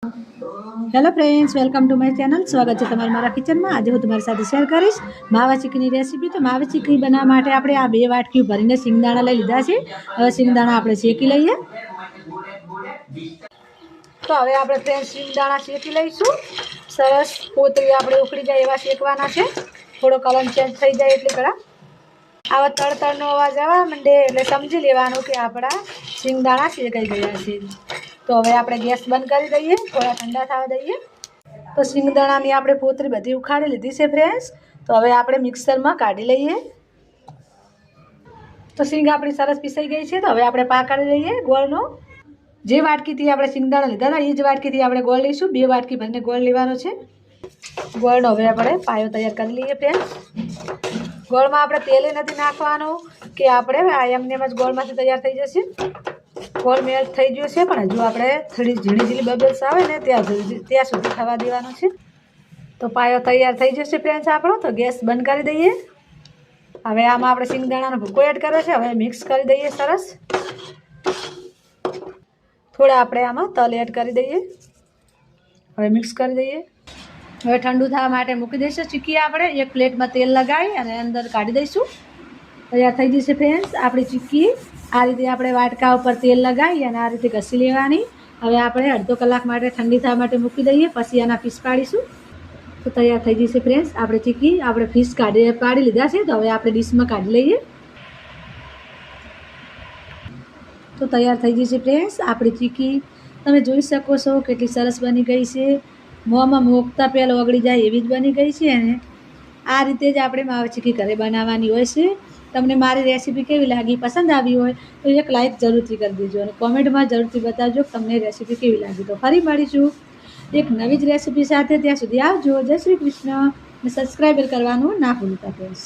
Hello friends, welcome to my channel. स्वागत है तमाરું મારા કિચનમાં। આજે હું તમારી સાથે શેર કરીશ માવા ચીકીની રેસીપી। તો માવા ચીકી બનાવવા માટે આપણે આ 2 વાટકી ભરીને સિંગદાણા લઈ લીધા છે। હવે સિંગદાણા આપણે શેકી લઈએ। તો હવે આપણે ફ્રેન્ડ્સ સિંગદાણા શેકી લઈશું। સરસ પોતરી આપણે ઉકળી જાય એવા શેકવાના છે। થોડો કલર ચેન્જ થઈ જાય એટલે કડા આવા તળતળનો અવાજ આવવા માંડે એટલે સમજી લેવાનું કે આપણા સિંગદાણા શેકાઈ ગયા છે। तो हवे आपणे गैस बंद कर दईए, थोड़ा ठंडा थवा दईए। तो सिंगदाणानी आपणे पोतरी बधी उखाड़ी लीधी छे फ्रेंड्स। तो हवे आपणे मिक्सर में काढी लईए। तो सींग आपणी सरस पीसाई गई है। तो हवे आपणे पा काढी लईए गोळनो। जे वाटकीथी आपणे सिंगदाणा लीधा था ए ज वाटकीथी आपणे गोळ लईशुं। 2 वाटकी भरीने गोळ लेवानो छे। गोळनो हवे आपणे पायो तैयार करी लईए फ्रेंड्स। गोळमां आपणे तेल नथी नाखवानुं के आपणे आ एमनेम ज गोळमांथी तैयार थई जशे। गोळ मेल्ट थई गयो छे पण हजू आपणे थोड़ी झीणी झीणी बबल्स आवे ने त्या सुधी थवा देवानो छे। तो पायो तैयार थई जशे फ्रेंड्स आपणो। तो गैस बंद करी दईए। हवे आमां आपणे सिंगदाणानो भूको एड कर्यो छे। हवे मिक्स करी दईए सरस। थोड़ा आपणे आमां तल एड करी दईए। हवे मिक्स करी दईए। हवे ठंडू थवा माटे मूकी दईशुं चीकी। आपणे एक प्लेट में तेल लगावी अने अंदर काढी दईशुं। तैयार थई जशे फ्रेंड्स आपणी चीकी। आ रीते आपणे वाटका पर तेल लगावी अने आ रीते घसी लेवानी। हवे आपणे अर्धो कलाक माटे ठंडी थवा माटे मूकी दईए, पछी एना पीस पाडीशुं। तो तैयार थई जशे फ्रेंड्स आपणे चीकी। आपणे पीस पाडी लीधा छे। तो हवे आपणे डिशमां काढी लईए। तो तैयार थई जशे फ्रेंड्स आपणी चीकी। तमे जोई शको छो केटली सरस बनी गई छे। मोंमां मूकता पहेला ओगળી જાય એવી જ बनी गई छे। અને आ रीते ज आपणे मावा चीकी घरे बनावવાની હોય છે। તમને મારી રેસીપી કેવી લાગી, પસંદ આવી હોય તો એક લાઈક જરૂરથી કરી દેજો અને કોમેન્ટમાં જરૂરથી બતાવજો કે તમને રેસીપી કેવી લાગી। તો ફરી મળીશું એક નવી જ રેસીપી સાથે। ત્યાં સુધી આવજો। જય શ્રી કૃષ્ણ અને સબસ્ક્રાઈબર કરવાનું ના ભૂલતા ફ્રેન્ડ્સ।